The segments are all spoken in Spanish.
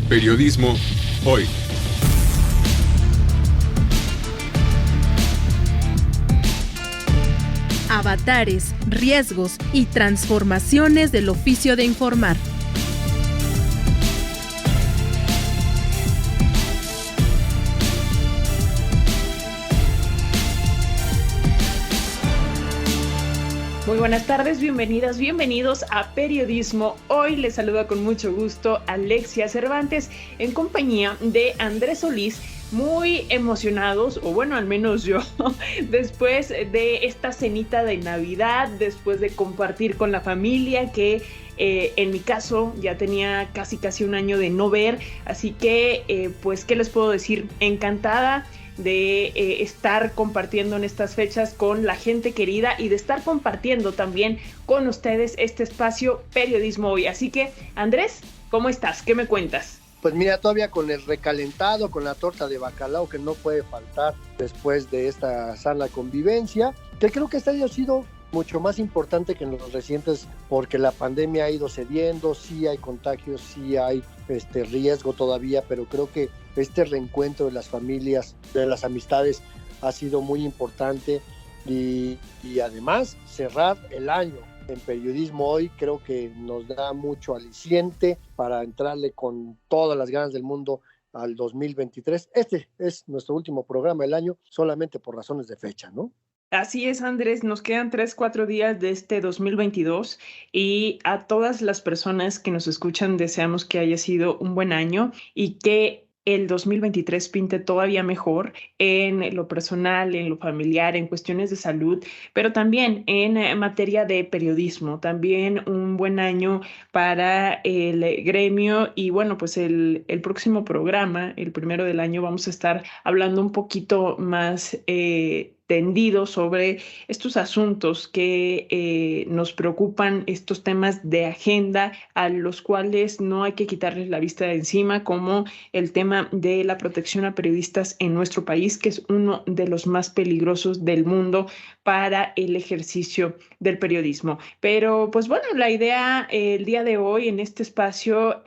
Periodismo hoy. Avatares, riesgos y transformaciones del oficio de informar. Muy buenas tardes, bienvenidas, bienvenidos a Periodismo. Hoy les saluda con mucho gusto Alexia Cervantes en compañía de Andrés Solís, muy emocionados, o bueno, al menos yo, después de esta cenita de Navidad, después de compartir con la familia que en mi caso ya tenía casi un año de no ver, así que pues, ¿qué les puedo decir? Encantada de estar compartiendo en estas fechas con la gente querida y de estar compartiendo también con ustedes este espacio Periodismo Hoy. Así que, Andrés, ¿cómo estás? ¿Qué me cuentas? Pues mira, todavía con el recalentado, con la torta de bacalao que no puede faltar después de esta sana convivencia, que creo que este año ha sido mucho más importante que en los recientes porque la pandemia ha ido cediendo, sí hay contagios, sí hay riesgo todavía, pero creo que este reencuentro de las familias, de las amistades, ha sido muy importante y además cerrar el año en Periodismo Hoy creo que nos da mucho aliciente para entrarle con todas las ganas del mundo al 2023. Este es nuestro último programa del año, solamente por razones de fecha, ¿no? Así es, Andrés, nos quedan 3-4 días de este 2022 y a todas las personas que nos escuchan deseamos que haya sido un buen año y que el 2023 pinte todavía mejor en lo personal, en lo familiar, en cuestiones de salud, pero también en materia de periodismo. También un buen año para el gremio y bueno, pues el próximo programa, el primero del año, vamos a estar hablando un poquito más tendido sobre estos asuntos que nos preocupan, estos temas de agenda a los cuales no hay que quitarles la vista de encima, como el tema de la protección a periodistas en nuestro país, que es uno de los más peligrosos del mundo para el ejercicio del periodismo. Pero pues bueno, la idea el día de hoy en este espacio,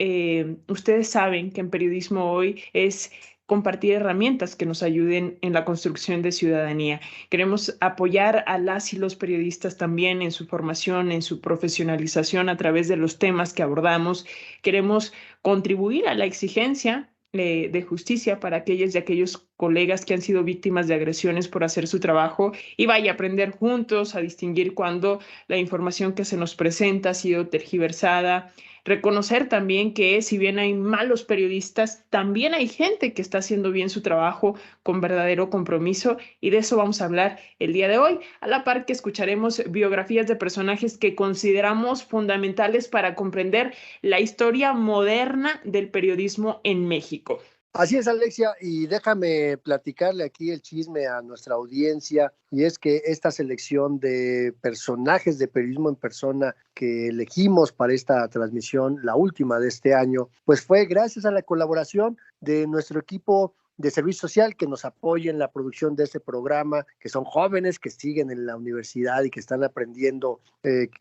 ustedes saben que en Periodismo Hoy es compartir herramientas que nos ayuden en la construcción de ciudadanía. Queremos apoyar a las y los periodistas también en su formación, en su profesionalización a través de los temas que abordamos. Queremos contribuir a la exigencia de justicia para aquellas y aquellos colegas que han sido víctimas de agresiones por hacer su trabajo y vaya a aprender juntos a distinguir cuando la información que se nos presenta ha sido tergiversada. Reconocer también que si bien hay malos periodistas, también hay gente que está haciendo bien su trabajo con verdadero compromiso y de eso vamos a hablar el día de hoy, a la par que escucharemos biografías de personajes que consideramos fundamentales para comprender la historia moderna del periodismo en México. Así es, Alexia, y déjame platicarle aquí el chisme a nuestra audiencia, y es que esta selección de personajes de periodismo en persona que elegimos para esta transmisión, la última de este año, pues fue gracias a la colaboración de nuestro equipo de servicio social que nos apoya en la producción de este programa, que son jóvenes que siguen en la universidad y que están aprendiendo,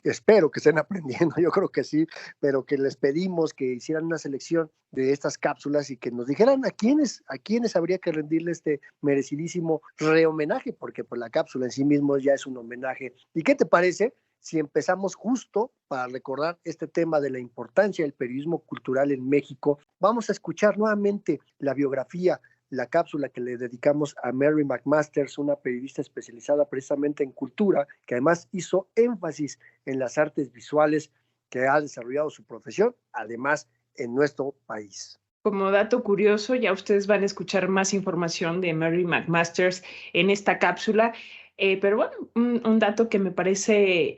espero que estén aprendiendo, yo creo que sí, pero que les pedimos que hicieran una selección de estas cápsulas y que nos dijeran a quiénes habría que rendirle este merecidísimo rehomenaje, porque pues la cápsula en sí mismo ya es un homenaje. ¿Y qué te parece si empezamos justo para recordar este tema de la importancia del periodismo cultural en México? Vamos a escuchar nuevamente la biografía, la cápsula que le dedicamos a Mary McMasters, una periodista especializada precisamente en cultura, que además hizo énfasis en las artes visuales, que ha desarrollado su profesión, además en nuestro país. Como dato curioso, ya ustedes van a escuchar más información de Mary McMasters en esta cápsula. Pero bueno, un dato que me parece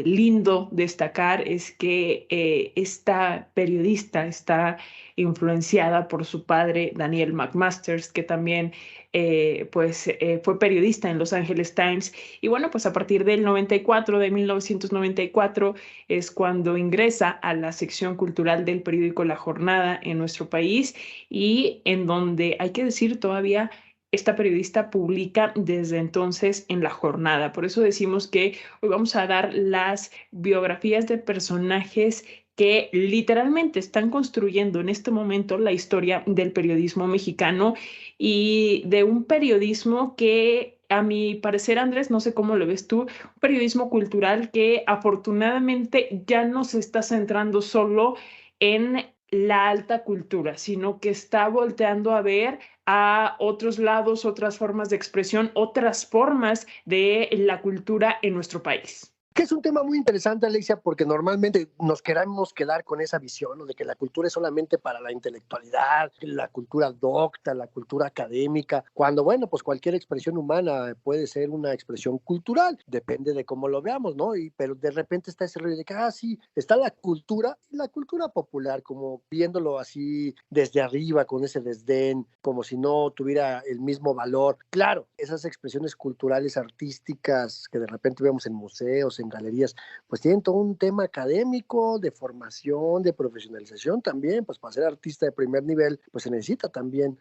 lindo destacar es que esta periodista está influenciada por su padre, Daniel McMasters, que también fue periodista en Los Angeles Times. Y bueno, pues a partir del 94, de 1994, es cuando ingresa a la sección cultural del periódico La Jornada en nuestro país y en donde hay que decir todavía esta periodista publica desde entonces en La Jornada. Por eso decimos que hoy vamos a dar las biografías de personajes que literalmente están construyendo en este momento la historia del periodismo mexicano y de un periodismo que, a mi parecer, Andrés, no sé cómo lo ves tú, un periodismo cultural que afortunadamente ya no se está centrando solo en la alta cultura, sino que está volteando a ver a otros lados, otras formas de expresión, otras formas de la cultura en nuestro país. Que es un tema muy interesante, Alexia, porque normalmente nos queremos quedar con esa visión, ¿no?, de que la cultura es solamente para la intelectualidad, la cultura docta, la cultura académica, cuando, bueno, pues cualquier expresión humana puede ser una expresión cultural, depende de cómo lo veamos, ¿no? Pero de repente está ese rollo de que, sí, está la cultura popular, como viéndolo así desde arriba, con ese desdén, como si no tuviera el mismo valor. Claro, esas expresiones culturales, artísticas, que de repente vemos en museos, en galerías, pues tienen todo un tema académico, de formación, de profesionalización también. Pues para ser artista de primer nivel, pues se necesita también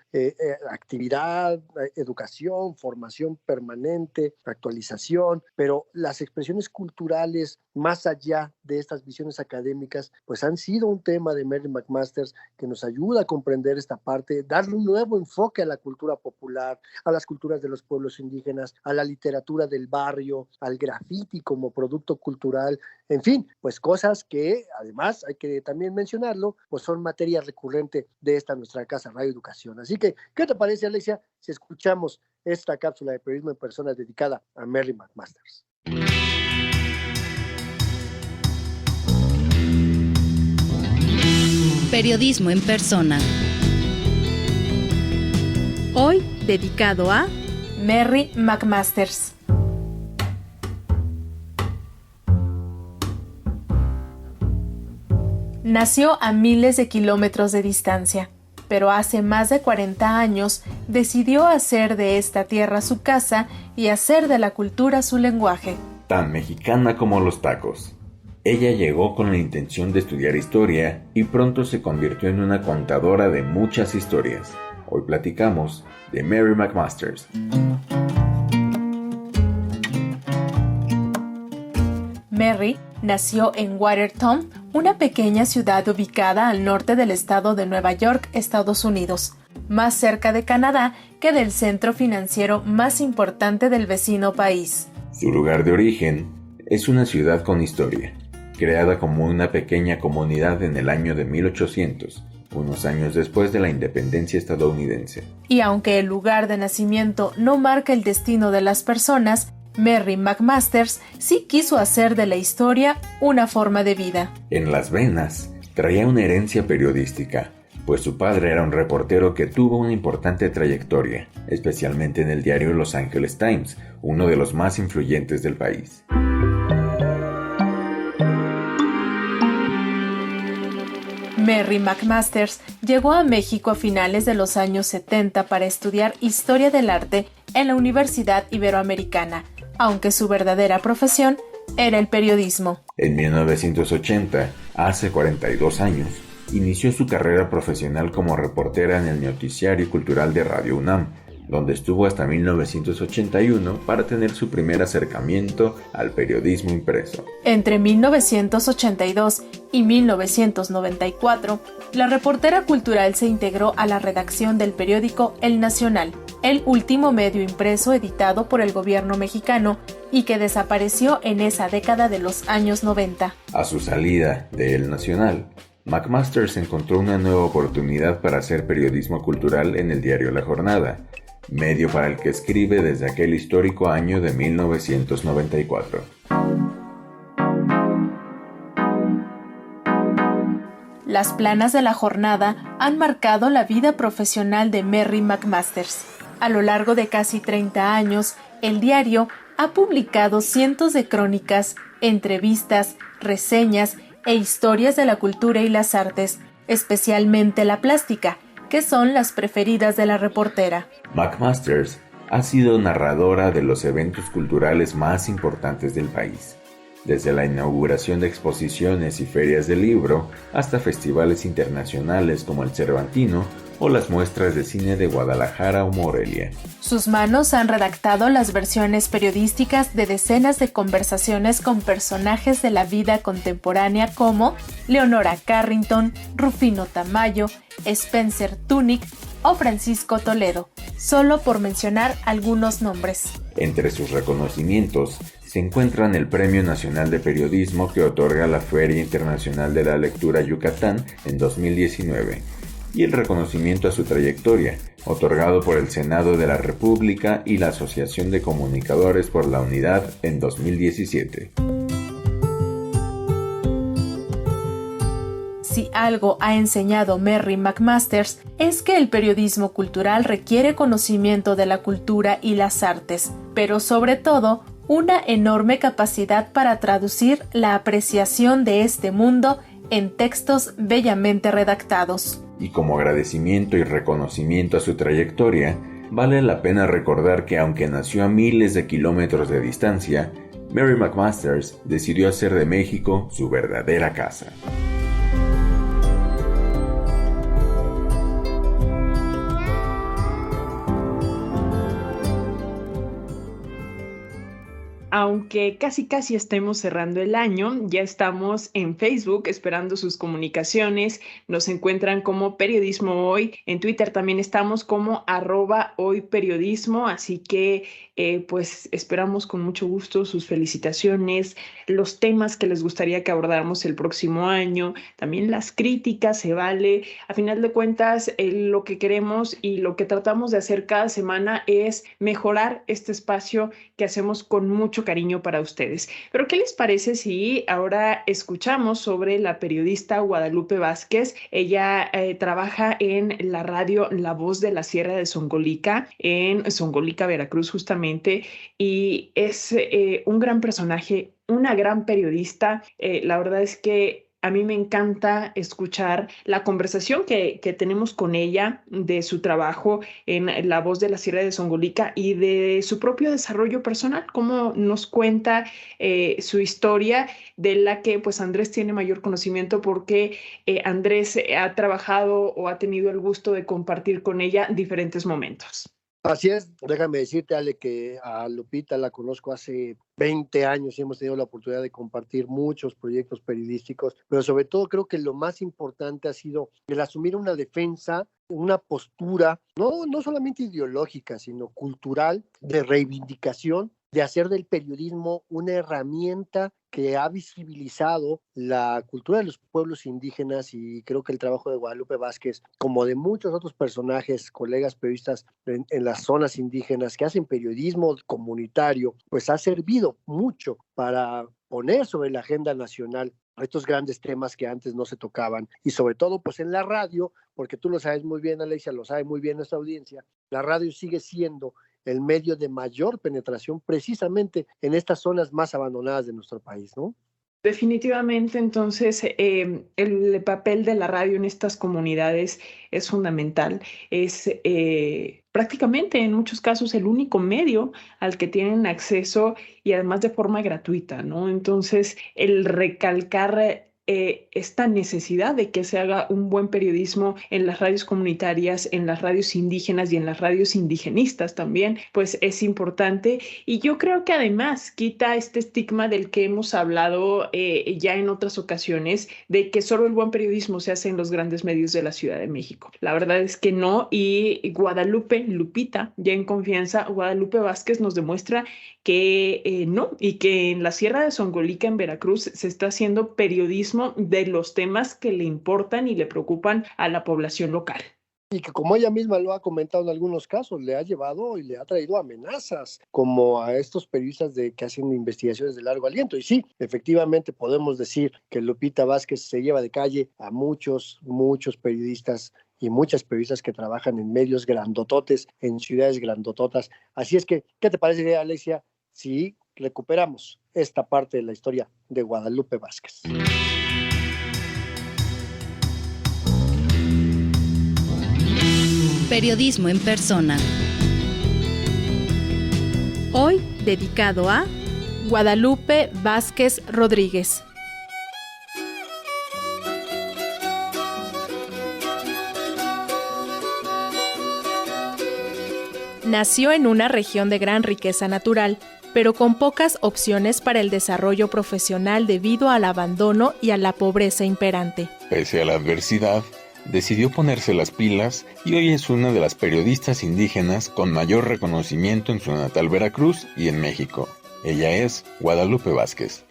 actividad, educación, formación permanente, actualización, pero las expresiones culturales, más allá de estas visiones académicas, pues han sido un tema de Mary McMaster que nos ayuda a comprender esta parte, darle un nuevo enfoque a la cultura popular, a las culturas de los pueblos indígenas, a la literatura del barrio, al graffiti como producto cultural, en fin, pues cosas que además hay que también mencionarlo, pues son materia recurrente de esta nuestra casa Radio Educación. Así que, ¿qué te parece, Alexia, si escuchamos esta cápsula de periodismo en persona dedicada a Mary McMaster? Periodismo en persona. Hoy dedicado a Mary McMaster. Nació a miles de kilómetros de distancia, pero hace más de 40 años decidió hacer de esta tierra su casa y hacer de la cultura su lenguaje. Tan mexicana como los tacos. Ella llegó con la intención de estudiar historia y pronto se convirtió en una contadora de muchas historias. Hoy platicamos de Mary McMaster. Mary nació en Watertown, una pequeña ciudad ubicada al norte del estado de Nueva York, Estados Unidos, más cerca de Canadá que del centro financiero más importante del vecino país. Su lugar de origen es una ciudad con historia, creada como una pequeña comunidad en el año de 1800, unos años después de la independencia estadounidense. Y aunque el lugar de nacimiento no marca el destino de las personas, Mary McMaster sí quiso hacer de la historia una forma de vida. En las venas traía una herencia periodística, pues su padre era un reportero que tuvo una importante trayectoria, especialmente en el diario Los Angeles Times, uno de los más influyentes del país. Mary McMaster llegó a México a finales de los años 70 para estudiar Historia del Arte en la Universidad Iberoamericana, aunque su verdadera profesión era el periodismo. En 1980, hace 42 años, inició su carrera profesional como reportera en el Noticiario Cultural de Radio UNAM, donde estuvo hasta 1981 para tener su primer acercamiento al periodismo impreso. Entre 1982 y 1994, la reportera cultural se integró a la redacción del periódico El Nacional, el último medio impreso editado por el gobierno mexicano y que desapareció en esa década de los años 90. A su salida de El Nacional, McMaster encontró una nueva oportunidad para hacer periodismo cultural en el diario La Jornada, medio para el que escribe desde aquel histórico año de 1994. Las planas de La Jornada han marcado la vida profesional de Mary McMaster. A lo largo de casi 30 años, el diario ha publicado cientos de crónicas, entrevistas, reseñas e historias de la cultura y las artes, especialmente la plástica, que son las preferidas de la reportera. McMaster ha sido narradora de los eventos culturales más importantes del país. desde la inauguración de exposiciones y ferias del libro hasta festivales internacionales como el Cervantino o las muestras de cine de Guadalajara o Morelia. Sus manos han redactado las versiones periodísticas de decenas de conversaciones con personajes de la vida contemporánea como Leonora Carrington, Rufino Tamayo, Spencer Tunick o Francisco Toledo, solo por mencionar algunos nombres. Entre sus reconocimientos se encuentran el Premio Nacional de Periodismo que otorga la Feria Internacional de la Lectura Yucatán en 2019 y el reconocimiento a su trayectoria, otorgado por el Senado de la República y la Asociación de Comunicadores por la Unidad en 2017. Si algo ha enseñado Merry McMasters es que el periodismo cultural requiere conocimiento de la cultura y las artes, pero sobre todo una enorme capacidad para traducir la apreciación de este mundo en textos bellamente redactados. Y como agradecimiento y reconocimiento a su trayectoria, vale la pena recordar que aunque nació a miles de kilómetros de distancia, Merry McMasters decidió hacer de México su verdadera casa. Aunque casi estemos cerrando el año, ya estamos en Facebook esperando sus comunicaciones. Nos encuentran como Periodismo Hoy. En Twitter también estamos como @hoyperiodismo. Así que pues esperamos con mucho gusto sus felicitaciones, los temas que les gustaría que abordáramos el próximo año, también las críticas, se vale. A final de cuentas, lo que queremos y lo que tratamos de hacer cada semana es mejorar este espacio que hacemos con mucho cariño para ustedes. Pero ¿qué les parece si ahora escuchamos sobre la periodista Guadalupe Vázquez? Ella trabaja en la radio La Voz de la Sierra de Songolica, en Songolica, Veracruz, justamente, y es un gran personaje, una gran periodista. La verdad es que a mí me encanta escuchar la conversación que tenemos con ella de su trabajo en La Voz de la Sierra de Songolica y de su propio desarrollo personal, cómo nos cuenta su historia, de la que pues Andrés tiene mayor conocimiento porque Andrés ha trabajado o ha tenido el gusto de compartir con ella diferentes momentos. Así es, déjame decirte, Ale, que a Lupita la conozco hace 20 años y hemos tenido la oportunidad de compartir muchos proyectos periodísticos, pero sobre todo creo que lo más importante ha sido el asumir una defensa, una postura, no solamente ideológica, sino cultural, de reivindicación, de hacer del periodismo una herramienta que ha visibilizado la cultura de los pueblos indígenas, y creo que el trabajo de Guadalupe Vázquez, como de muchos otros personajes, colegas periodistas en las zonas indígenas que hacen periodismo comunitario, pues ha servido mucho para poner sobre la agenda nacional estos grandes temas que antes no se tocaban, y sobre todo pues en la radio, porque tú lo sabes muy bien, Alexia, lo sabe muy bien nuestra audiencia, la radio sigue siendo el medio de mayor penetración precisamente en estas zonas más abandonadas de nuestro país, ¿no? Definitivamente, entonces, el papel de la radio en estas comunidades es fundamental. Es prácticamente en muchos casos el único medio al que tienen acceso y además de forma gratuita, ¿no? Entonces, el recalcar esta necesidad de que se haga un buen periodismo en las radios comunitarias, en las radios indígenas y en las radios indigenistas también, pues es importante. Y yo creo que además quita este estigma del que hemos hablado ya en otras ocasiones, de que solo el buen periodismo se hace en los grandes medios de la Ciudad de México. La verdad es que no, y Lupita, ya en confianza, Guadalupe Vázquez nos demuestra que no, y que en la Sierra de Songolica, en Veracruz, se está haciendo periodismo de los temas que le importan y le preocupan a la población local. Y que, como ella misma lo ha comentado en algunos casos, le ha llevado y le ha traído amenazas, como a estos periodistas que hacen investigaciones de largo aliento. Y sí, efectivamente podemos decir que Lupita Vázquez se lleva de calle a muchos periodistas y muchas periodistas que trabajan en medios grandototes, en ciudades grandototas. Así es que, ¿qué te parece, Alexia, si recuperamos esta parte de la historia de Guadalupe Vázquez? Periodismo en persona. Hoy dedicado a Guadalupe Vázquez Rodríguez. Nació en una región de gran riqueza natural, pero con pocas opciones para el desarrollo profesional debido al abandono y a la pobreza imperante. Pese a la adversidad, decidió ponerse las pilas y hoy es una de las periodistas indígenas con mayor reconocimiento en su natal Veracruz y en México. Ella es Guadalupe Vázquez.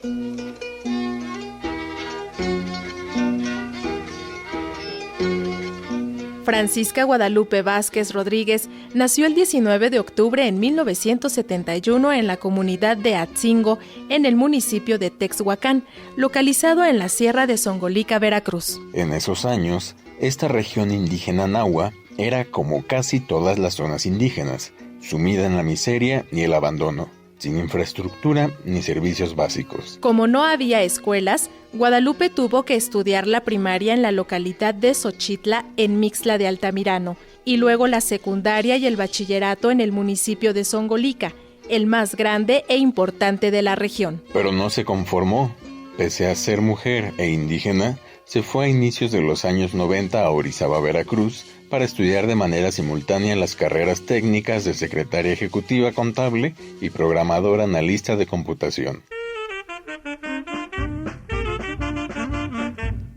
Francisca Guadalupe Vázquez Rodríguez nació el 19 de octubre en 1971 en la comunidad de Atzingo, en el municipio de Texhuacán, localizado en la Sierra de Songolica, Veracruz. En esos años, esta región indígena nahua era como casi todas las zonas indígenas, sumida en la miseria y el abandono, sin infraestructura ni servicios básicos. Como no había escuelas, Guadalupe tuvo que estudiar la primaria en la localidad de Xochitla, en Mixtla de Altamirano, y luego la secundaria y el bachillerato en el municipio de Songolica, el más grande e importante de la región. Pero no se conformó. Pese a ser mujer e indígena, se fue a inicios de los años 90 a Orizaba, Veracruz, para estudiar de manera simultánea las carreras técnicas de secretaria ejecutiva contable y programadora analista de computación.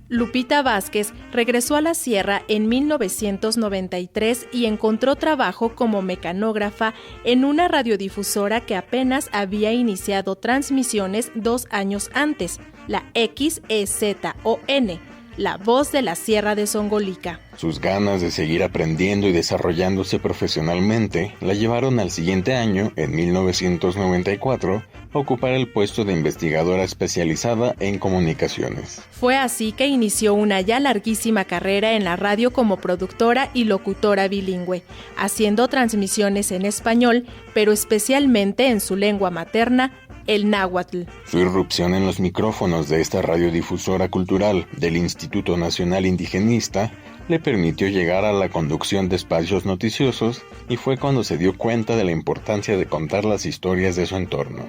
Lupita Vázquez regresó a la sierra en 1993 y encontró trabajo como mecanógrafa en una radiodifusora que apenas había iniciado transmisiones 2 años antes, la XEZON, la voz de la Sierra de Songolica. Sus ganas de seguir aprendiendo y desarrollándose profesionalmente la llevaron al siguiente año, en 1994, a ocupar el puesto de investigadora especializada en comunicaciones. Fue así que inició una ya larguísima carrera en la radio como productora y locutora bilingüe, haciendo transmisiones en español, pero especialmente en su lengua materna, el náhuatl. Su irrupción en los micrófonos de esta radiodifusora cultural del Instituto Nacional Indigenista le permitió llegar a la conducción de espacios noticiosos y fue cuando se dio cuenta de la importancia de contar las historias de su entorno.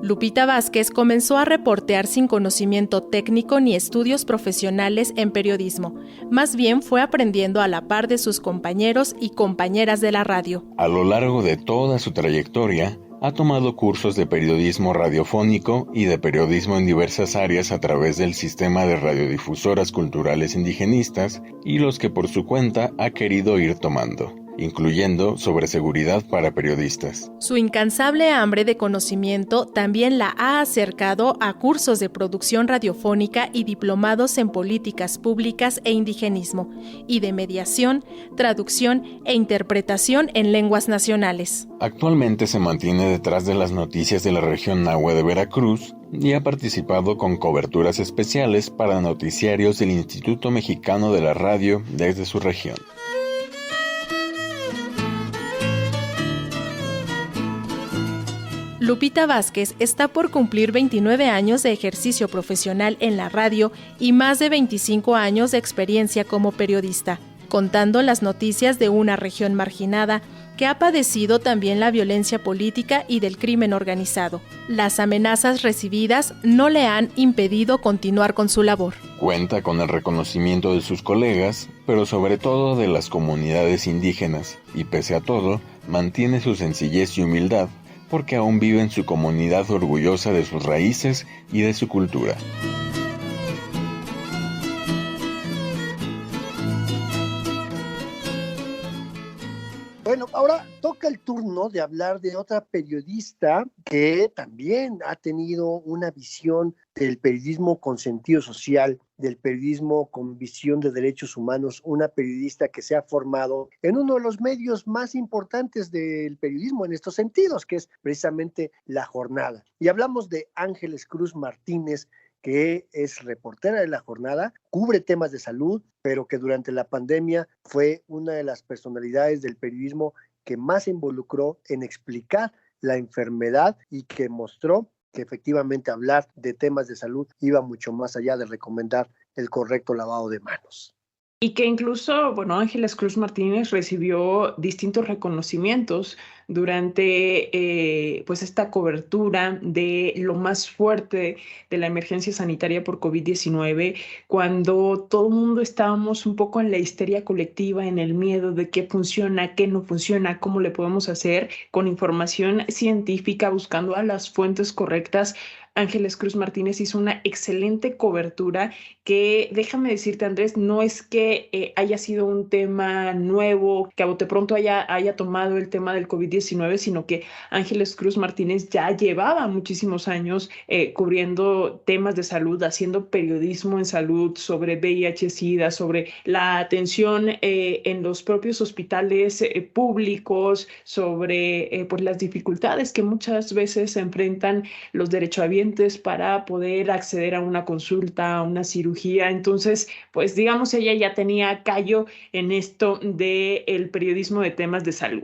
Lupita Vázquez comenzó a reportear sin conocimiento técnico ni estudios profesionales en periodismo. Más bien fue aprendiendo a la par de sus compañeros y compañeras de la radio. A lo largo de toda su trayectoria, ha tomado cursos de periodismo radiofónico y de periodismo en diversas áreas a través del sistema de radiodifusoras culturales indigenistas y los que por su cuenta ha querido ir tomando, incluyendo sobre seguridad para periodistas. Su incansable hambre de conocimiento también la ha acercado a cursos de producción radiofónica y diplomados en políticas públicas e indigenismo, y de mediación, traducción e interpretación en lenguas nacionales. Actualmente se mantiene detrás de las noticias de la región nahua de Veracruz y ha participado con coberturas especiales para noticiarios del Instituto Mexicano de la Radio desde su región. Lupita Vázquez está por cumplir 29 años de ejercicio profesional en la radio y más de 25 años de experiencia como periodista, contando las noticias de una región marginada que ha padecido también la violencia política y del crimen organizado. Las amenazas recibidas no le han impedido continuar con su labor. Cuenta con el reconocimiento de sus colegas, pero sobre todo de las comunidades indígenas, y pese a todo, mantiene su sencillez y humildad, porque aún vive en su comunidad orgullosa de sus raíces y de su cultura. Bueno, ahora toca el turno de hablar de otra periodista que también ha tenido una visión del periodismo con sentido social, del periodismo con visión de derechos humanos, una periodista que se ha formado en uno de los medios más importantes del periodismo en estos sentidos, que es precisamente La Jornada. Y hablamos de Ángeles Cruz Martínez, que es reportera de La Jornada, cubre temas de salud, pero que durante la pandemia fue una de las personalidades del periodismo que más se involucró en explicar la enfermedad y que mostró que efectivamente hablar de temas de salud iba mucho más allá de recomendar el correcto lavado de manos. Y que incluso, bueno, Ángeles Cruz Martínez recibió distintos reconocimientos durante pues esta cobertura de lo más fuerte de la emergencia sanitaria por COVID-19, cuando todo el mundo estábamos un poco en la histeria colectiva, en el miedo de qué funciona, qué no funciona, cómo le podemos hacer, con información científica, buscando a las fuentes correctas. Ángeles Cruz Martínez hizo una excelente cobertura que, déjame decirte, Andrés, no es que haya sido un tema nuevo, que a bote pronto haya tomado el tema del COVID-19, sino que Ángeles Cruz Martínez ya llevaba muchísimos años cubriendo temas de salud, haciendo periodismo en salud sobre VIH-Sida, sobre la atención en los propios hospitales públicos, sobre pues las dificultades que muchas veces se enfrentan los derechohabientes para poder acceder a una consulta, a una cirugía. Entonces, pues digamos, ella ya tenía callo en esto del periodismo de temas de salud.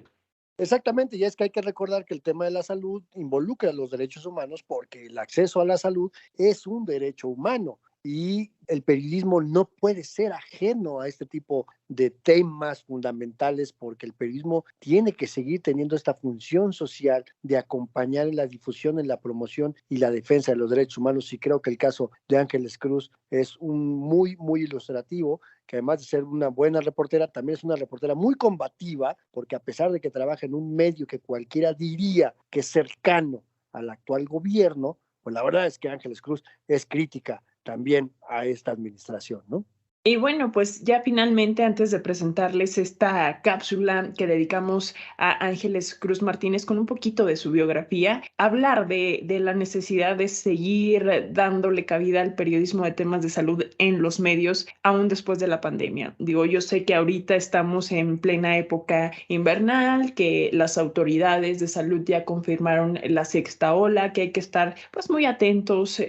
Exactamente, y es que hay que recordar que el tema de la salud involucra los derechos humanos porque el acceso a la salud es un derecho humano y el periodismo no puede ser ajeno a este tipo de temas fundamentales porque el periodismo tiene que seguir teniendo esta función social de acompañar en la difusión, en la promoción y la defensa de los derechos humanos, y creo que el caso de Ángeles Cruz es un muy ilustrativo, que además de ser una buena reportera, también es una reportera muy combativa, porque a pesar de que trabaja en un medio que cualquiera diría que es cercano al actual gobierno, pues la verdad es que Ángeles Cruz es crítica también a esta administración, ¿no? Y bueno, pues ya finalmente, antes de presentarles esta cápsula que dedicamos a Ángeles Cruz Martínez con un poquito de su biografía, hablar de la necesidad de seguir dándole cabida al periodismo de temas de salud en los medios, aún después de la pandemia. Digo, yo sé que ahorita estamos en plena época invernal, que las autoridades de salud ya confirmaron la sexta ola, que hay que estar pues muy atentos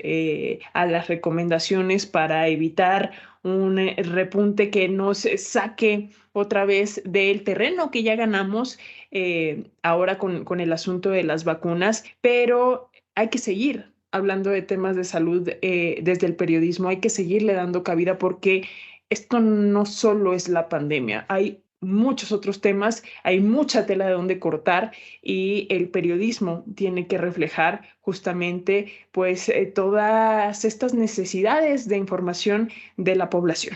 a las recomendaciones para evitar un repunte que nos saque otra vez del terreno que ya ganamos ahora con el asunto de las vacunas, pero hay que seguir hablando de temas de salud desde el periodismo, hay que seguirle dando cabida porque esto no solo es la pandemia, hay muchos otros temas, hay mucha tela de donde cortar y el periodismo tiene que reflejar justamente pues todas estas necesidades de información de la población.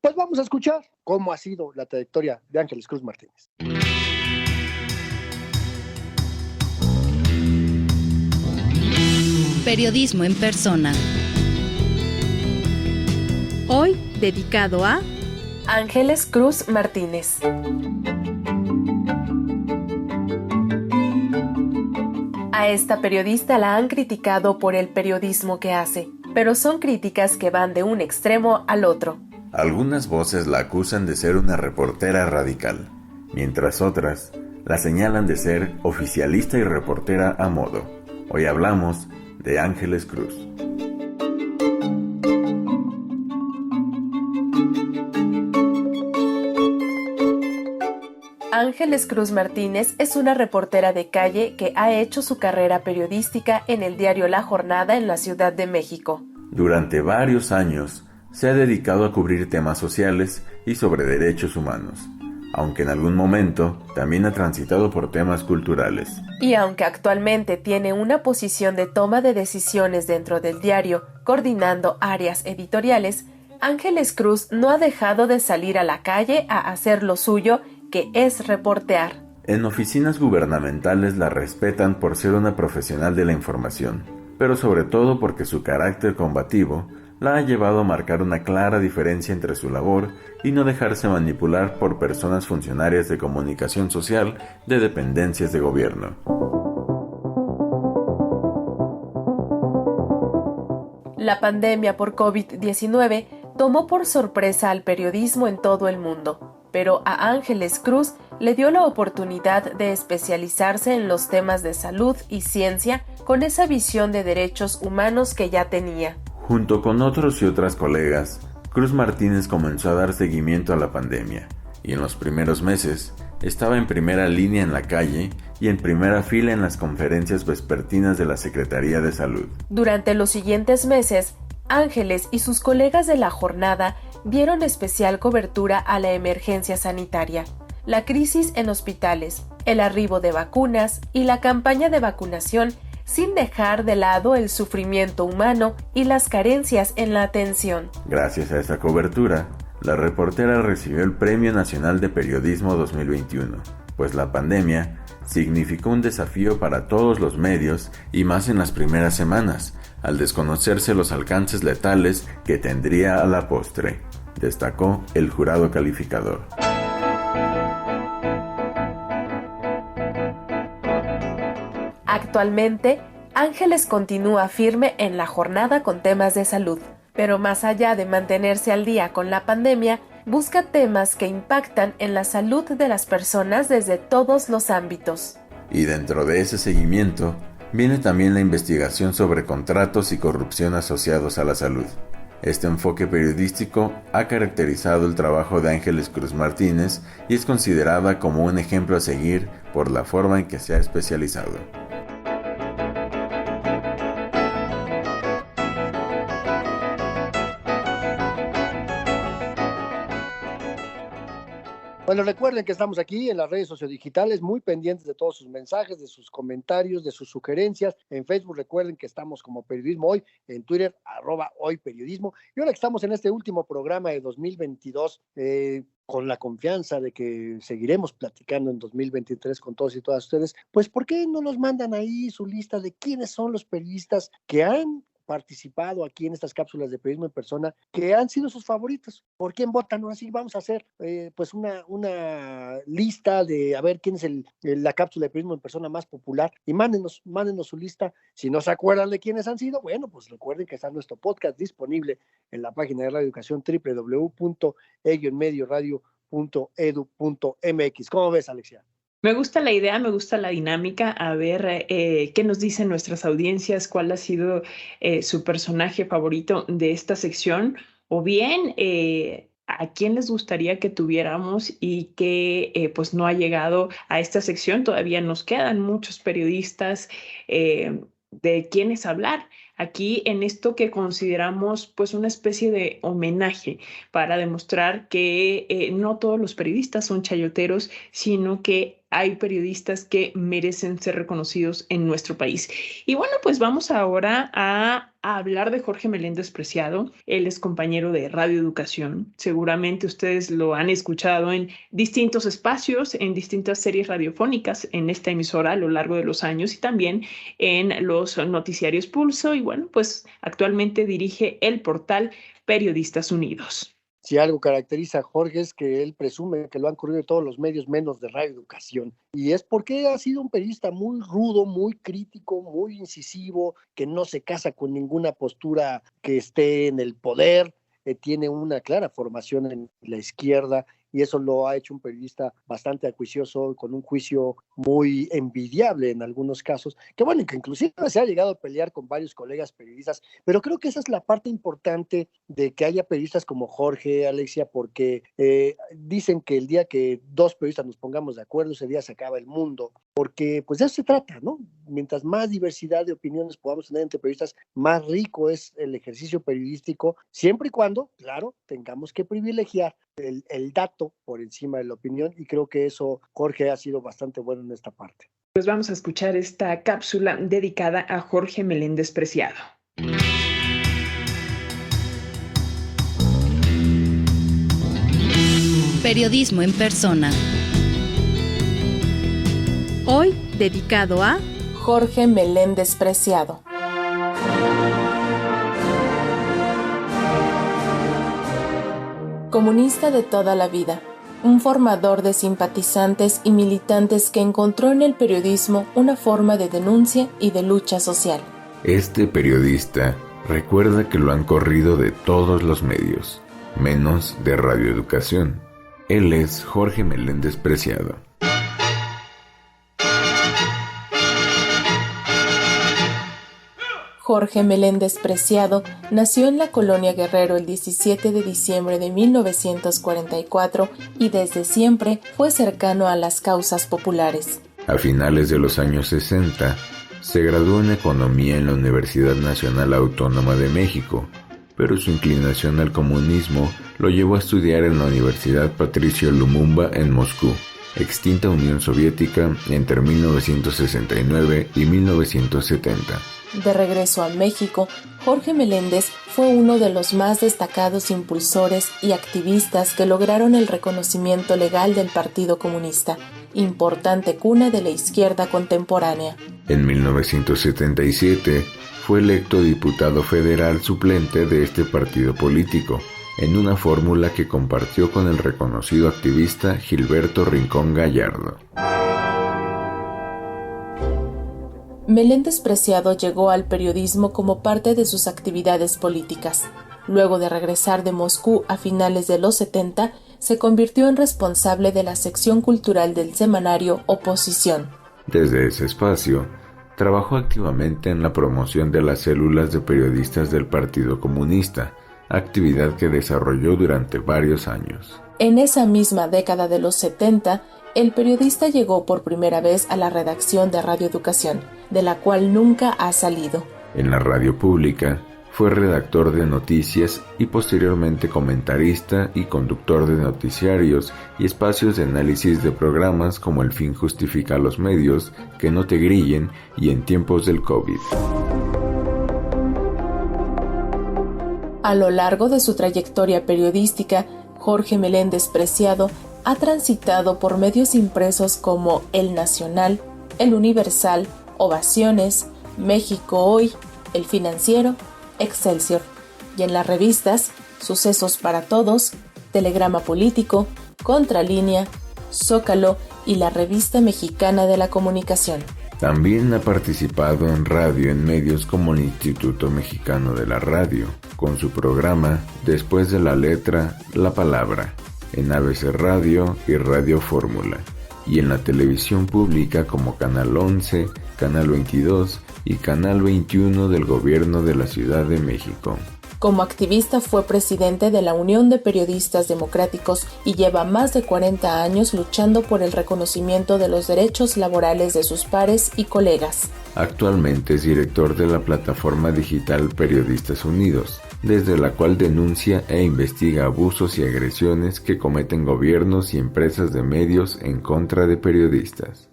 Pues vamos a escuchar cómo ha sido la trayectoria de Ángeles Cruz Martínez. Periodismo en persona. Hoy dedicado a Ángeles Cruz Martínez. A esta periodista la han criticado por el periodismo que hace, pero son críticas que van de un extremo al otro. Algunas voces la acusan de ser una reportera radical, mientras otras la señalan de ser oficialista y reportera a modo. Hoy hablamos de Ángeles Cruz. Ángeles Cruz Martínez es una reportera de calle que ha hecho su carrera periodística en el diario La Jornada en la Ciudad de México. Durante varios años se ha dedicado a cubrir temas sociales y sobre derechos humanos, aunque en algún momento también ha transitado por temas culturales. Y aunque actualmente tiene una posición de toma de decisiones dentro del diario, coordinando áreas editoriales, Ángeles Cruz no ha dejado de salir a la calle a hacer lo suyo, que es reportear. En oficinas gubernamentales la respetan por ser una profesional de la información, pero sobre todo porque su carácter combativo la ha llevado a marcar una clara diferencia entre su labor y no dejarse manipular por personas funcionarias de comunicación social de dependencias de gobierno. La pandemia por COVID-19 tomó por sorpresa al periodismo en todo el mundo, pero a Ángeles Cruz le dio la oportunidad de especializarse en los temas de salud y ciencia con esa visión de derechos humanos que ya tenía. Junto con otros y otras colegas, Cruz Martínez comenzó a dar seguimiento a la pandemia y en los primeros meses estaba en primera línea en la calle y en primera fila en las conferencias vespertinas de la Secretaría de Salud. Durante los siguientes meses, Ángeles y sus colegas de la jornada dieron especial cobertura a la emergencia sanitaria, la crisis en hospitales, el arribo de vacunas y la campaña de vacunación, sin dejar de lado el sufrimiento humano y las carencias en la atención. Gracias a esta cobertura, la reportera recibió el Premio Nacional de Periodismo 2021, pues la pandemia significó un desafío para todos los medios y más en las primeras semanas, al desconocerse los alcances letales que tendría a la postre, destacó el jurado calificador. Actualmente, Ángeles continúa firme en la jornada con temas de salud, pero más allá de mantenerse al día con la pandemia, busca temas que impactan en la salud de las personas desde todos los ámbitos. Y dentro de ese seguimiento, viene también la investigación sobre contratos y corrupción asociados a la salud. Este enfoque periodístico ha caracterizado el trabajo de Ángeles Cruz Martínez y es considerada como un ejemplo a seguir por la forma en que se ha especializado. Bueno, recuerden que estamos aquí en las redes sociodigitales, muy pendientes de todos sus mensajes, de sus comentarios, de sus sugerencias. En Facebook recuerden que estamos como Periodismo Hoy, en Twitter, @hoyperiodismo. Y ahora que estamos en este último programa de 2022, con la confianza de que seguiremos platicando en 2023 con todos y todas ustedes, pues ¿por qué no nos mandan ahí su lista de quiénes son los periodistas que han participado aquí en estas cápsulas de periodismo en persona, que han sido sus favoritos? ¿Por quién votan? Ahora sí vamos a hacer pues una lista de a ver quién es la cápsula de periodismo en persona más popular, y mándenos su lista. Si no se acuerdan de quiénes han sido, bueno, pues recuerden que está nuestro podcast disponible en la página de Radio Educación, www.medioradio.edu.mx. ¿Cómo ves, Alexia? Me gusta la idea, me gusta la dinámica, a ver qué nos dicen nuestras audiencias, cuál ha sido su personaje favorito de esta sección, o bien a quién les gustaría que tuviéramos y que pues no ha llegado a esta sección. Todavía nos quedan muchos periodistas de quienes hablar aquí en esto que consideramos pues una especie de homenaje para demostrar que no todos los periodistas son chayoteros, sino que hay periodistas que merecen ser reconocidos en nuestro país. Y bueno, pues vamos ahora a hablar de Jorge Meléndez Preciado. Él es compañero de Radio Educación. Seguramente ustedes lo han escuchado en distintos espacios, en distintas series radiofónicas en esta emisora a lo largo de los años y también en los noticiarios Pulso. Y bueno, pues actualmente dirige el portal Periodistas Unidos. Si algo caracteriza a Jorge es que él presume que lo han corrido de todos los medios menos de Radio Educación, y es porque ha sido un periodista muy rudo, muy crítico, muy incisivo, que no se casa con ninguna postura que esté en el poder, tiene una clara formación en la izquierda, y eso lo ha hecho un periodista bastante acuicioso, con un juicio muy envidiable en algunos casos, que bueno, que inclusive se ha llegado a pelear con varios colegas periodistas, pero creo que esa es la parte importante de que haya periodistas como Jorge, Alexia, porque dicen que el día que dos periodistas nos pongamos de acuerdo, ese día se acaba el mundo, porque pues de eso se trata, ¿no? Mientras más diversidad de opiniones podamos tener entre periodistas, más rico es el ejercicio periodístico, siempre y cuando, claro, tengamos que privilegiar el dato por encima de la opinión, y creo que eso Jorge ha sido bastante bueno en esta parte. Pues vamos a escuchar esta cápsula dedicada a Jorge Meléndez Preciado. Periodismo en persona. Hoy dedicado a Jorge Meléndez Preciado. Comunista de toda la vida, un formador de simpatizantes y militantes que encontró en el periodismo una forma de denuncia y de lucha social. Este periodista recuerda que lo han corrido de todos los medios, menos de Radio Educación. Él es Jorge Meléndez Preciado. Jorge Meléndez Preciado nació en la colonia Guerrero el 17 de diciembre de 1944 y desde siempre fue cercano a las causas populares. A finales de los años 60, se graduó en Economía en la Universidad Nacional Autónoma de México pero su inclinación al comunismo lo llevó a estudiar en la Universidad Patricio Lumumba en Moscú, extinta Unión Soviética entre 1969 y 1970. De regreso a México, Jorge Meléndez fue uno de los más destacados impulsores y activistas que lograron el reconocimiento legal del Partido Comunista, importante cuna de la izquierda contemporánea. En 1977 fue electo diputado federal suplente de este partido político, en una fórmula que compartió con el reconocido activista Gilberto Rincón Gallardo. Meléndez Preciado llegó al periodismo como parte de sus actividades políticas. Luego de regresar de Moscú a finales de los 70, se convirtió en responsable de la sección cultural del semanario Oposición. Desde ese espacio, trabajó activamente en la promoción de las células de periodistas del Partido Comunista, actividad que desarrolló durante varios años. En esa misma década de los 70, el periodista llegó por primera vez a la redacción de Radio Educación, de la cual nunca ha salido. En la radio pública, fue redactor de noticias y posteriormente comentarista y conductor de noticiarios y espacios de análisis de programas como El fin justifica los medios, Que no te grillen y En tiempos del COVID. A lo largo de su trayectoria periodística, Jorge Meléndez Preciado ha transitado por medios impresos como El Nacional, El Universal, Ovaciones, México Hoy, El Financiero, Excelsior, y en las revistas Sucesos para Todos, Telegrama Político, Contralínea, Zócalo y la Revista Mexicana de la Comunicación. También ha participado en radio en medios como el Instituto Mexicano de la Radio, con su programa Después de la Letra, la Palabra, en ABC Radio y Radio Fórmula, y en la televisión pública como Canal 11, Canal 22 y Canal 21 del Gobierno de la Ciudad de México. Como activista fue presidente de la Unión de Periodistas Democráticos y lleva más de 40 años luchando por el reconocimiento de los derechos laborales de sus pares y colegas. Actualmente es director de la plataforma digital Periodistas Unidos, desde la cual denuncia e investiga abusos y agresiones que cometen gobiernos y empresas de medios en contra de periodistas.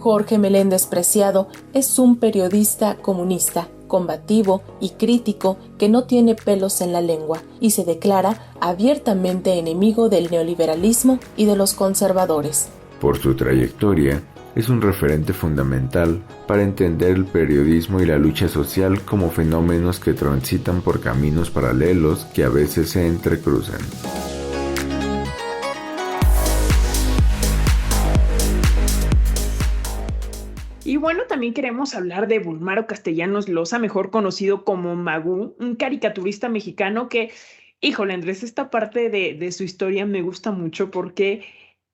Jorge Meléndez Preciado es un periodista comunista, combativo y crítico que no tiene pelos en la lengua y se declara abiertamente enemigo del neoliberalismo y de los conservadores. Por su trayectoria, es un referente fundamental para entender el periodismo y la lucha social como fenómenos que transitan por caminos paralelos que a veces se entrecruzan. Y bueno, también queremos hablar de Bulmaro Castellanos Loza, mejor conocido como Magú, un caricaturista mexicano que, híjole, Andrés, esta parte de su historia me gusta mucho porque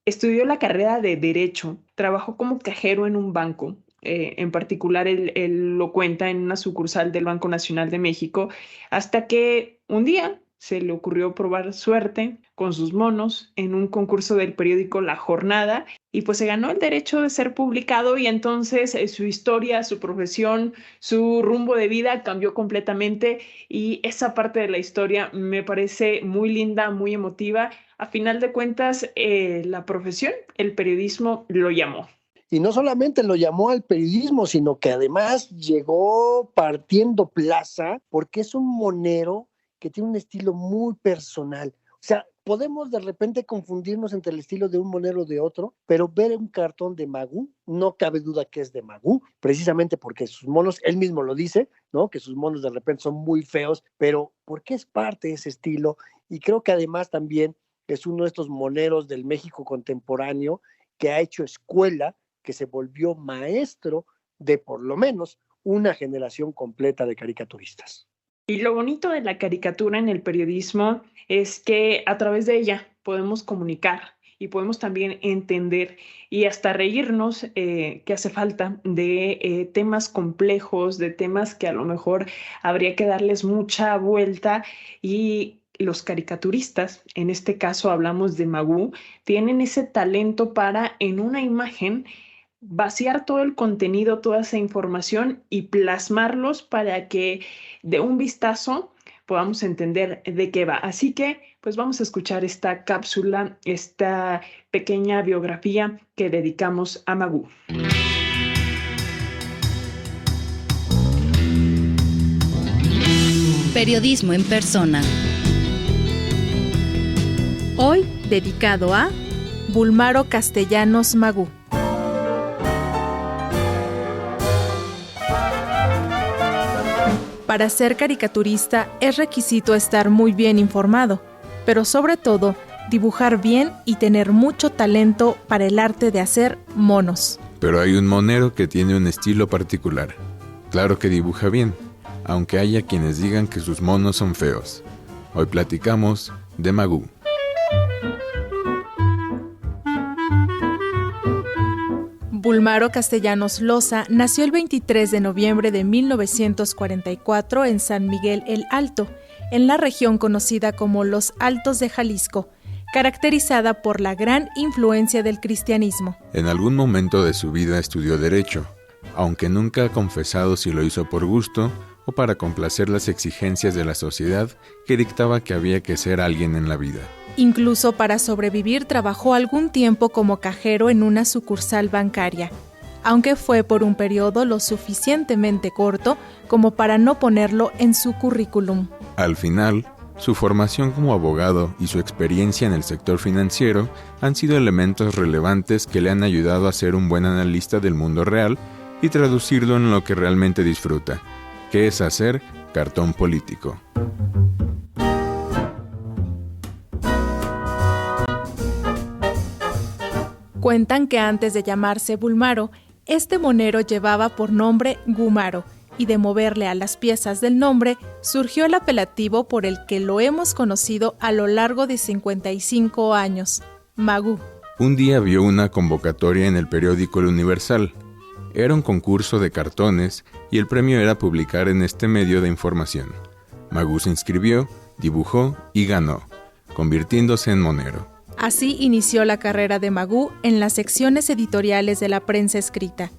estudió la carrera de Derecho, trabajó como cajero en un banco, en particular él lo cuenta en una sucursal del Banco Nacional de México, hasta que un día se le ocurrió probar suerte con sus monos en un concurso del periódico La Jornada y pues se ganó el derecho de ser publicado y entonces su historia, su profesión, su rumbo de vida cambió completamente y esa parte de la historia me parece muy linda, muy emotiva. A final de cuentas, la profesión, el periodismo lo llamó. Y no solamente lo llamó al periodismo, sino que además llegó partiendo plaza porque es un monero que tiene un estilo muy personal. O sea, podemos de repente confundirnos entre el estilo de un monero de otro, pero ver un cartón de Magú, no cabe duda que es de Magú, precisamente porque sus monos, él mismo lo dice, ¿no? Que sus monos de repente son muy feos, pero porque es parte de ese estilo, y creo que además también es uno de estos moneros del México contemporáneo que ha hecho escuela, que se volvió maestro de por lo menos una generación completa de caricaturistas. Y lo bonito de la caricatura en el periodismo es que a través de ella podemos comunicar y podemos también entender y hasta reírnos que hace falta de temas complejos, de temas que a lo mejor habría que darles mucha vuelta y los caricaturistas, en este caso hablamos de Magú, tienen ese talento para en una imagen vaciar todo el contenido, toda esa información y plasmarlos para que de un vistazo podamos entender de qué va. Así que, pues vamos a escuchar esta cápsula, esta pequeña biografía que dedicamos a Magú. Periodismo en persona. Hoy dedicado a Bulmaro Castellanos Magú. Para ser caricaturista es requisito estar muy bien informado, pero sobre todo dibujar bien y tener mucho talento para el arte de hacer monos. Pero hay un monero que tiene un estilo particular. Claro que dibuja bien, aunque haya quienes digan que sus monos son feos. Hoy platicamos de Magú. Bulmaro Castellanos Loza nació el 23 de noviembre de 1944 en San Miguel el Alto, en la región conocida como Los Altos de Jalisco, caracterizada por la gran influencia del cristianismo. En algún momento de su vida estudió Derecho, aunque nunca ha confesado si lo hizo por gusto o para complacer las exigencias de la sociedad que dictaba que había que ser alguien en la vida. Incluso para sobrevivir trabajó algún tiempo como cajero en una sucursal bancaria, aunque fue por un periodo lo suficientemente corto como para no ponerlo en su currículum. Al final, su formación como abogado y su experiencia en el sector financiero han sido elementos relevantes que le han ayudado a ser un buen analista del mundo real y traducirlo en lo que realmente disfruta, que es hacer cartón político. Cuentan que antes de llamarse Bulmaro, este monero llevaba por nombre Gumaro, y de moverle a las piezas del nombre surgió el apelativo por el que lo hemos conocido a lo largo de 55 años, Magú. Un día vio una convocatoria en el periódico El Universal. Era un concurso de cartones y el premio era publicar en este medio de información. Magú se inscribió, dibujó y ganó, convirtiéndose en monero. Así inició la carrera de Magú en las secciones editoriales de la prensa escrita.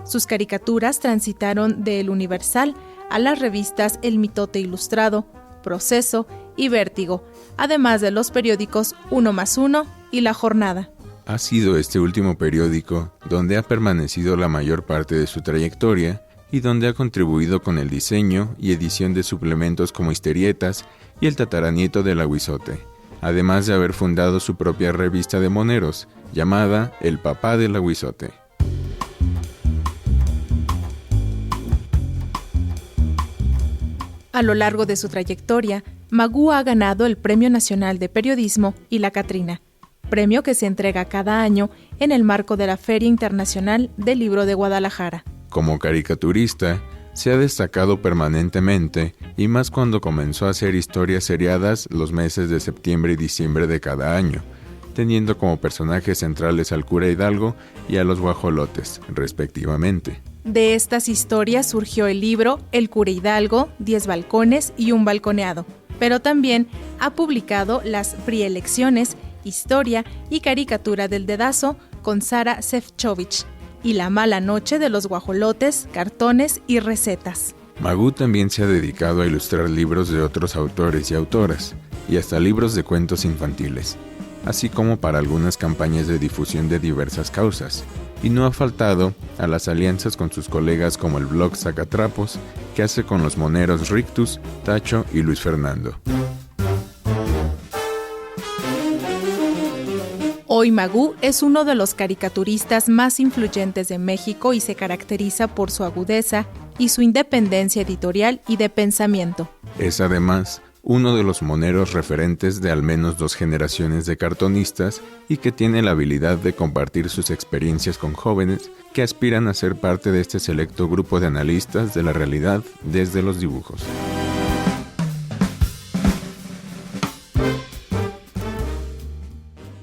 Sus caricaturas transitaron de El Universal a las revistas El Mitote Ilustrado, Proceso y Vértigo, además de los periódicos 1+1 y La Jornada. Ha sido este último periódico donde ha permanecido la mayor parte de su trayectoria y donde ha contribuido con el diseño y edición de suplementos como Historietas y El Tataranieto del Aguizote, además de haber fundado su propia revista de moneros, llamada El Papá del Aguizote. A lo largo de su trayectoria, Magú ha ganado el Premio Nacional de Periodismo y la Catrina, premio que se entrega cada año en el marco de la Feria Internacional del Libro de Guadalajara. Como caricaturista, se ha destacado permanentemente, y más cuando comenzó a hacer historias seriadas los meses de septiembre y diciembre de cada año, teniendo como personajes centrales al cura Hidalgo y a los guajolotes, respectivamente. De estas historias surgió el libro El cura Hidalgo, 10 balcones y un balconeado, pero también ha publicado las Prielecciones, Historia y Caricatura del Dedazo con Sara Sefcovic, y La mala noche de los guajolotes, cartones y recetas. Magú también se ha dedicado a ilustrar libros de otros autores y autoras, y hasta libros de cuentos infantiles, así como para algunas campañas de difusión de diversas causas, y no ha faltado a las alianzas con sus colegas como el blog Sacatrapos, que hace con los moneros Rictus, Tacho y Luis Fernando. Hoy Magú es uno de los caricaturistas más influyentes de México y se caracteriza por su agudeza y su independencia editorial y de pensamiento. Es además uno de los moneros referentes de al menos 2 generaciones de cartonistas y que tiene la habilidad de compartir sus experiencias con jóvenes que aspiran a ser parte de este selecto grupo de analistas de la realidad desde los dibujos.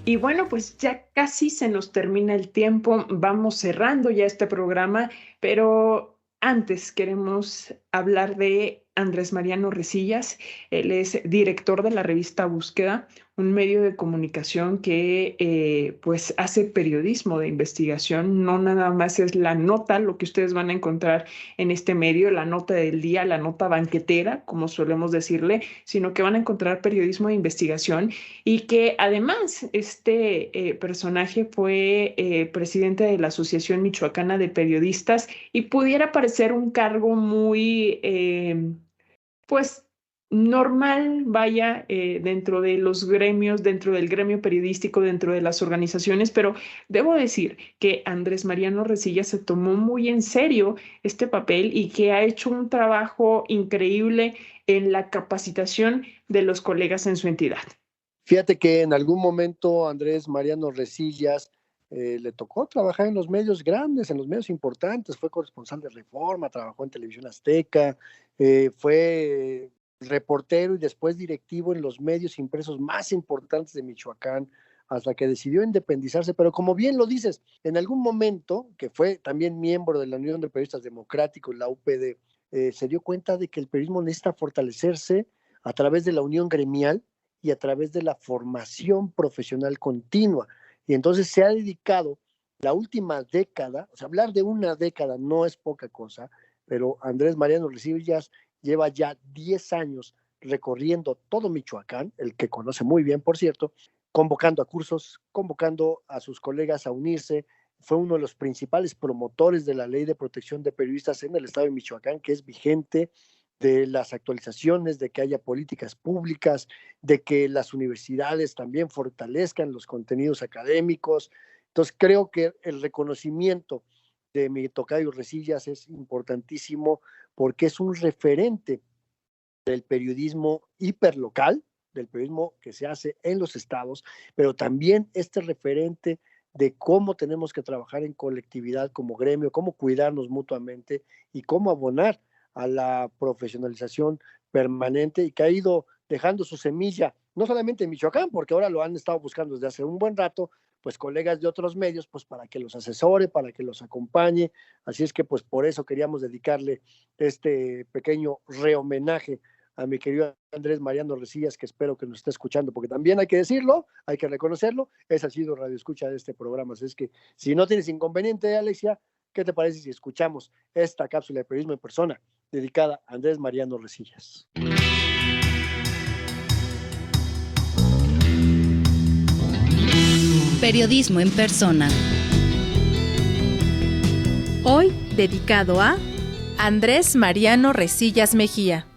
Y bueno, pues ya casi se nos termina el tiempo, vamos cerrando ya este programa, pero antes queremos hablar de Andrés Mariano Resillas. Él es director de la revista Búsqueda, un medio de comunicación que pues hace periodismo de investigación. No nada más es la nota, lo que ustedes van a encontrar en este medio, la nota del día, la nota banquetera, como solemos decirle, sino que van a encontrar periodismo de investigación y que además este personaje fue presidente de la Asociación Michoacana de Periodistas y pudiera parecer un cargo muy, pues, normal, vaya, dentro de los gremios, dentro del gremio periodístico, dentro de las organizaciones, pero debo decir que Andrés Mariano Resillas se tomó muy en serio este papel y que ha hecho un trabajo increíble en la capacitación de los colegas en su entidad. Fíjate que en algún momento Andrés Mariano Resillas le tocó trabajar en los medios grandes, en los medios importantes, fue corresponsal de Reforma, trabajó en Televisión Azteca, fue reportero y después directivo en los medios impresos más importantes de Michoacán, hasta que decidió independizarse, pero como bien lo dices, en algún momento, que fue también miembro de la Unión de Periodistas Democráticos, la UPD, se dio cuenta de que el periodismo necesita fortalecerse a través de la unión gremial y a través de la formación profesional continua, y entonces se ha dedicado la última década, o sea, hablar de una década no es poca cosa, pero Andrés Mariano Resillas lleva ya 10 años recorriendo todo Michoacán, el que conoce muy bien, por cierto, convocando a cursos, convocando a sus colegas a unirse. Fue uno de los principales promotores de la Ley de Protección de Periodistas en el estado de Michoacán, que es vigente, de las actualizaciones, de que haya políticas públicas, de que las universidades también fortalezcan los contenidos académicos. Entonces creo que el reconocimiento de mi tocayo Resillas es importantísimo porque es un referente del periodismo hiperlocal, del periodismo que se hace en los estados, pero también este referente de cómo tenemos que trabajar en colectividad como gremio, cómo cuidarnos mutuamente y cómo abonar a la profesionalización permanente, y que ha ido dejando su semilla, no solamente en Michoacán, porque ahora lo han estado buscando desde hace un buen rato, pues colegas de otros medios, pues para que los asesore, para que los acompañe. Así es que pues por eso queríamos dedicarle este pequeño rehomenaje a mi querido Andrés Mariano Resillas, que espero que nos esté escuchando, porque también hay que decirlo, hay que reconocerlo, esa ha sido radio escucha de este programa. Así es que si no tienes inconveniente, Alexia, ¿qué te parece si escuchamos esta cápsula de periodismo en persona dedicada a Andrés Mariano Resillas? Periodismo en persona. Hoy dedicado a Andrés Mariano Resillas Mejía.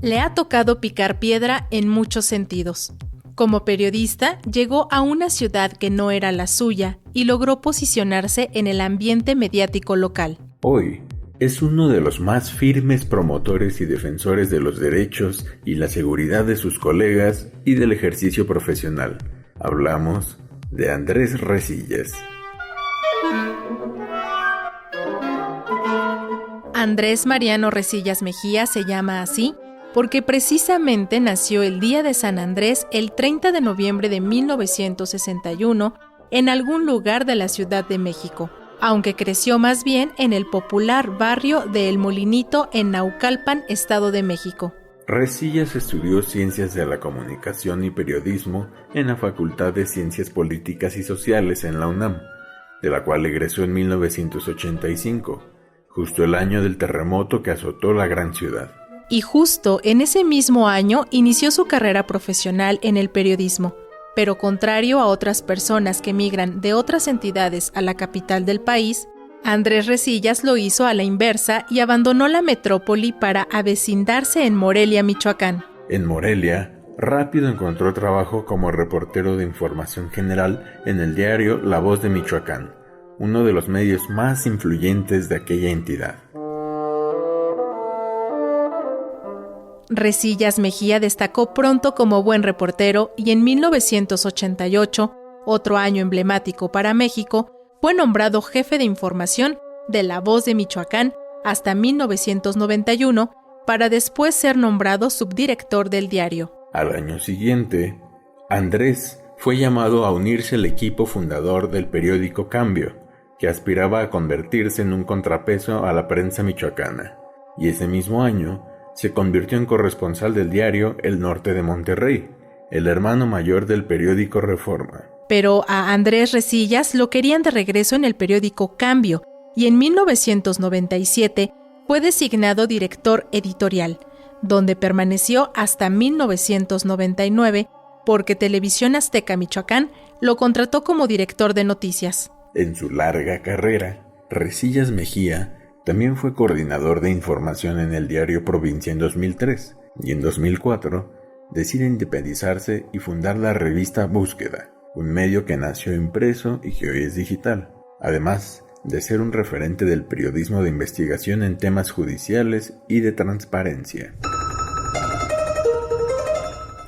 Le ha tocado picar piedra en muchos sentidos. Como periodista, llegó a una ciudad que no era la suya y logró posicionarse en el ambiente mediático local. Hoy es uno de los más firmes promotores y defensores de los derechos y la seguridad de sus colegas y del ejercicio profesional. Hablamos de Andrés Resillas. Andrés Mariano Resillas Mejía se llama así porque precisamente nació el día de San Andrés el 30 de noviembre de 1961 en algún lugar de la Ciudad de México, aunque creció más bien en el popular barrio de El Molinito en Naucalpan, Estado de México. Resillas estudió Ciencias de la Comunicación y Periodismo en la Facultad de Ciencias Políticas y Sociales en la UNAM, de la cual egresó en 1985, justo el año del terremoto que azotó la gran ciudad. Y justo en ese mismo año inició su carrera profesional en el periodismo, pero contrario a otras personas que migran de otras entidades a la capital del país, Andrés Resillas lo hizo a la inversa y abandonó la metrópoli para avecindarse en Morelia, Michoacán. En Morelia, rápido encontró trabajo como reportero de información general en el diario La Voz de Michoacán, uno de los medios más influyentes de aquella entidad. Resillas Mejía destacó pronto como buen reportero y en 1988, otro año emblemático para México, fue nombrado jefe de información de La Voz de Michoacán hasta 1991, para después ser nombrado subdirector del diario. Al año siguiente, Andrés fue llamado a unirse al equipo fundador del periódico Cambio, que aspiraba a convertirse en un contrapeso a la prensa michoacana, y ese mismo año Se convirtió en corresponsal del diario El Norte de Monterrey, el hermano mayor del periódico Reforma. Pero a Andrés Resillas lo querían de regreso en el periódico Cambio y en 1997 fue designado director editorial, donde permaneció hasta 1999 porque Televisión Azteca Michoacán lo contrató como director de noticias. En su larga carrera, Resillas Mejía también fue coordinador de información en el diario Provincia en 2003 y en 2004 decide independizarse y fundar la revista Búsqueda, un medio que nació impreso y que hoy es digital, además de ser un referente del periodismo de investigación en temas judiciales y de transparencia.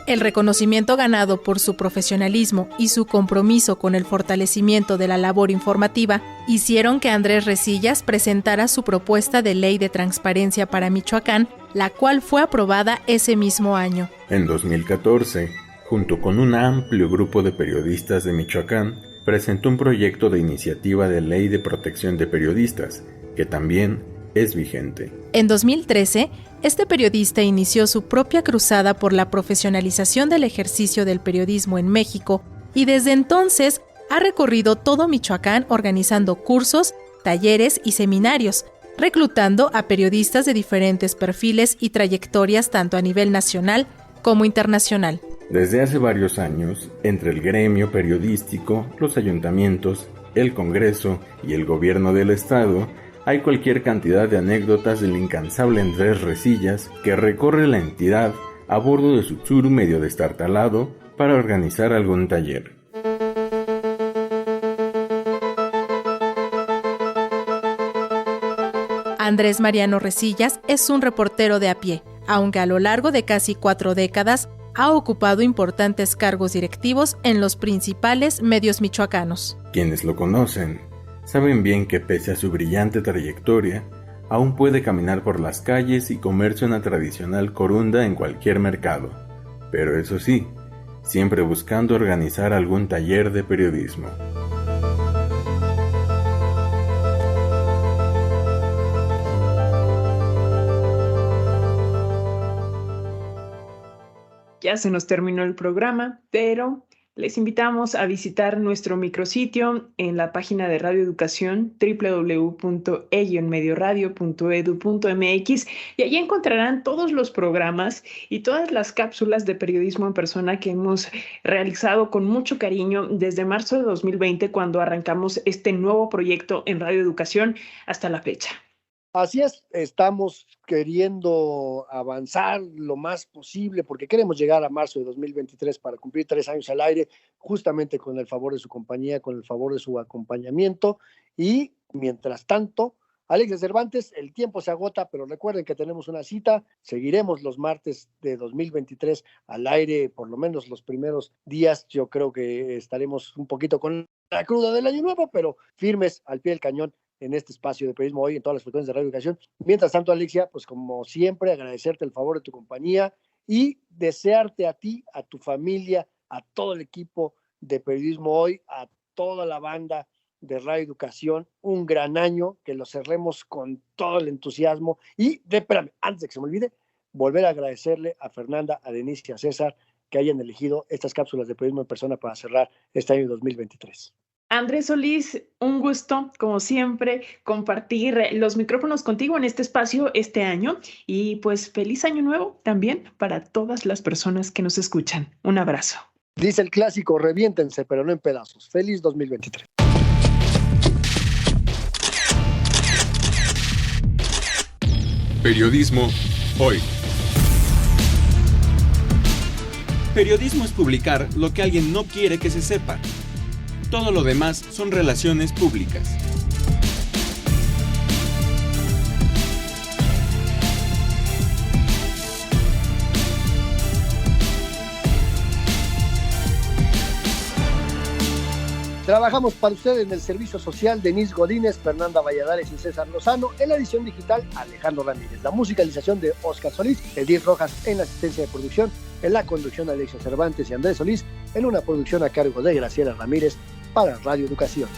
El reconocimiento ganado por su profesionalismo y su compromiso con el fortalecimiento de la labor informativa hicieron que Andrés Resillas presentara su propuesta de ley de transparencia para Michoacán, la cual fue aprobada ese mismo año. En 2014, junto con un amplio grupo de periodistas de Michoacán, presentó un proyecto de iniciativa de ley de protección de periodistas, que también es vigente. En 2013, este periodista inició su propia cruzada por la profesionalización del ejercicio del periodismo en México y desde entonces ha recorrido todo Michoacán organizando cursos, talleres y seminarios, reclutando a periodistas de diferentes perfiles y trayectorias tanto a nivel nacional como internacional. Desde hace varios años, entre el gremio periodístico, los ayuntamientos, el Congreso y el gobierno del estado, hay cualquier cantidad de anécdotas del incansable Andrés Resillas que recorre la entidad a bordo de su Tsuru medio destartalado para organizar algún taller. Andrés Mariano Resillas es un reportero de a pie, aunque a lo largo de casi 4 décadas ha ocupado importantes cargos directivos en los principales medios michoacanos. Quienes lo conocen saben bien que pese a su brillante trayectoria, aún puede caminar por las calles y comerse una tradicional corunda en cualquier mercado, pero eso sí, siempre buscando organizar algún taller de periodismo. Ya se nos terminó el programa, pero les invitamos a visitar nuestro micrositio en la página de Radio Educación, www.medioradio.edu.mx, y allí encontrarán todos los programas y todas las cápsulas de periodismo en persona que hemos realizado con mucho cariño desde marzo de 2020, cuando arrancamos este nuevo proyecto en Radio Educación, hasta la fecha. Así es, estamos queriendo avanzar lo más posible porque queremos llegar a marzo de 2023 para cumplir 3 años al aire, justamente con el favor de su compañía, con el favor de su acompañamiento. Y mientras tanto, Alexia Cervantes, el tiempo se agota, pero recuerden que tenemos una cita. Seguiremos los martes de 2023 al aire, por lo menos los primeros días. Yo creo que estaremos un poquito con la cruda del año nuevo, pero firmes al pie del cañón en este espacio de periodismo hoy en todas las frecuencias de Radio Educación. Mientras tanto, Alexia, pues como siempre, agradecerte el favor de tu compañía y desearte a ti, a tu familia, a todo el equipo de periodismo hoy, a toda la banda de Radio Educación, un gran año, que lo cerremos con todo el entusiasmo. Y, espérame, antes de que se me olvide, volver a agradecerle a Fernanda, a Denise y a César que hayan elegido estas cápsulas de periodismo en persona para cerrar este año 2023. Andrés Solís, un gusto, como siempre, compartir los micrófonos contigo en este espacio este año, y pues feliz año nuevo también para todas las personas que nos escuchan. Un abrazo. Dice el clásico, reviéntense, pero no en pedazos. Feliz 2023. Periodismo hoy. Periodismo es publicar lo que alguien no quiere que se sepa. Todo lo demás son relaciones públicas. Trabajamos para usted en el servicio social Denise Godínez, Fernanda Valladares y César Lozano. En la edición digital, Alejandro Ramírez. La musicalización de Oscar Solís, Edith Rojas en la asistencia de producción. En la conducción, Alexia Cervantes y Andrés Solís. En una producción a cargo de Graciela Ramírez para Radio Educación.